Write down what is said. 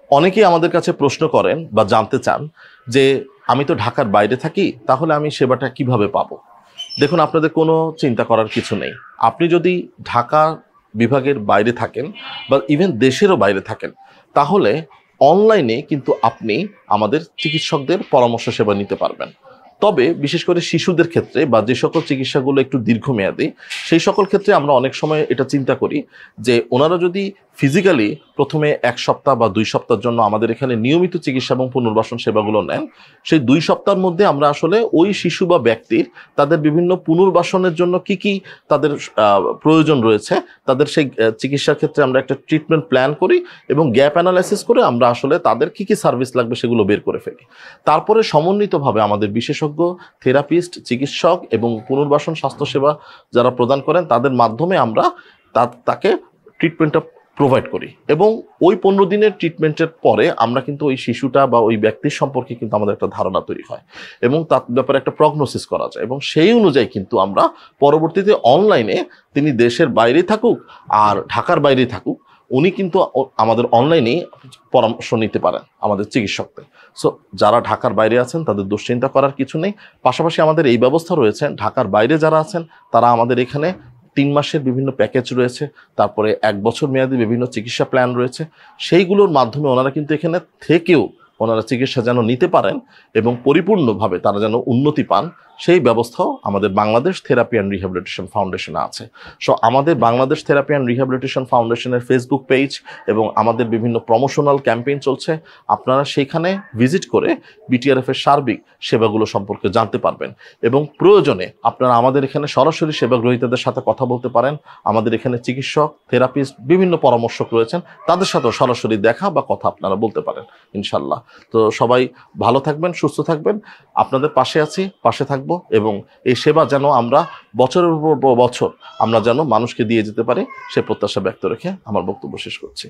অনেকেই আমাদের কাছে প্রশ্ন করেন বা জানতে চান যে আমি তো ঢাকার বাইরে থাকি, তাহলে আমি সেবাটা কিভাবে পাবো? দেখুন, আপনাদের কোনো চিন্তা করার কিছু নেই। আপনি যদি ঢাকা বিভাগের বাইরে থাকেন বা ইভেন দেশেরও বাইরে থাকেন, তাহলে অনলাইনে কিন্তু আপনি আমাদের চিকিৎসকদের পরামর্শ সেবা নিতে পারবেন। তবে বিশেষ করে শিশুদের ক্ষেত্রে বা যে সকল চিকিৎসাগুলো একটু দীর্ঘমেয়াদী, সেই সকল ক্ষেত্রে আমরা অনেক সময় এটা চিন্তা করি যে ওনারা যদি ফিজিক্যালি প্রথমে 1 সপ্তাহ বা 2 সপ্তাহের জন্য আমাদের এখানে নিয়মিত চিকিৎসা এবং পুনর্বাসন সেবাগুলো নেন, সেই 2 সপ্তাহের মধ্যে আমরা আসলে ওই শিশু বা ব্যক্তির তাদের বিভিন্ন পুনর্বাসনের জন্য কি কি তাদের প্রয়োজন রয়েছে, তাদের সেই চিকিৎসার ক্ষেত্রে আমরা একটা ট্রিটমেন্ট প্ল্যান করি এবং গ্যাপ অ্যানালাইসিস করে আমরা আসলে তাদের কি কি সার্ভিস লাগবে সেগুলো বের করে ফেলি। তারপরে সমন্বিতভাবে আমাদের বিশেষজ্ঞ থেরাপিস্ট, চিকিৎসক এবং পুনর্বাসন স্বাস্থ্যসেবা যারা প্রদান করেন তাদের মাধ্যমে আমরা তাকে ট্রিটমেন্টটা প্রোভাইড করি এবং ওই 15 দিনের ট্রিটমেন্টের পরে আমরা কিন্তু ওই শিশুটা বা ওই ব্যক্তির সম্পর্কে কিন্তু আমাদের একটা ধারণা তৈরি হয় এবং তার ব্যাপারে একটা প্রগনোসিস করা যায় এবং সেই অনুযায়ী কিন্তু আমরা পরবর্তীতে অনলাইনে, তিনি দেশের বাইরে থাকুক আর ঢাকার বাইরে থাকুক, উনি কিন্তু আমাদের অনলাইনেই পরামর্শ নিতে পারেন আমাদের চিকিৎসকদের। সো যারা ঢাকার বাইরে আছেন তাদের দুশ্চিন্তা করার কিছু নেই। পাশাপাশি আমাদের এই ব্যবস্থা রয়েছে, ঢাকার বাইরে যারা আছেন তারা আমাদের এখানে 3 মাসের বিভিন্ন প্যাকেজ রয়েছে, তারপরে 1 বছর মেয়াদী বিভিন্ন চিকিৎসা প্ল্যান রয়েছে। সেইগুলোর মাধ্যমে ওনারা কিন্তু এখানে থেকেও ওনারা চিকিৎসা যেন নিতে পারেন এবং পরিপূর্ণভাবে তারা যেন উন্নতি পান, সেই ব্যবস্থাও আমাদের বাংলাদেশ থেরাপি অ্যান্ড রিহ্যাবিলিটেশন ফাউন্ডেশনে আছে। সো আমাদের বাংলাদেশ থেরাপি অ্যান্ড রিহ্যাবিলিটেশন ফাউন্ডেশনের ফেসবুক পেজ এবং আমাদের বিভিন্ন প্রমোশনাল ক্যাম্পেইন চলছে। আপনারা সেখানে ভিজিট করে বিটিআরএফ এর সার্বিক সেবাগুলো সম্পর্কে জানতে পারবেন এবং প্রয়োজনে আপনারা আমাদের এখানে সরাসরি সেবা গ্রহীতাদের সাথে কথা বলতে পারেন। আমাদের এখানে চিকিৎসক, থেরাপিস্ট, বিভিন্ন পরামর্শক রয়েছেন, তাদের সাথেও সরাসরি দেখা বা কথা আপনারা বলতে পারেন ইনশাল্লাহ। তো সবাই ভালো থাকবেন, সুস্থ থাকবেন, আপনাদের পাশে আছি, পাশে থাকবো এবং এই সেবা যেন আমরা বছরের পর বছর আমরা যেন মানুষকে দিয়ে যেতে পারি সে প্রত্যাশা ব্যক্ত রেখে আমার বক্তব্য শেষ করছি।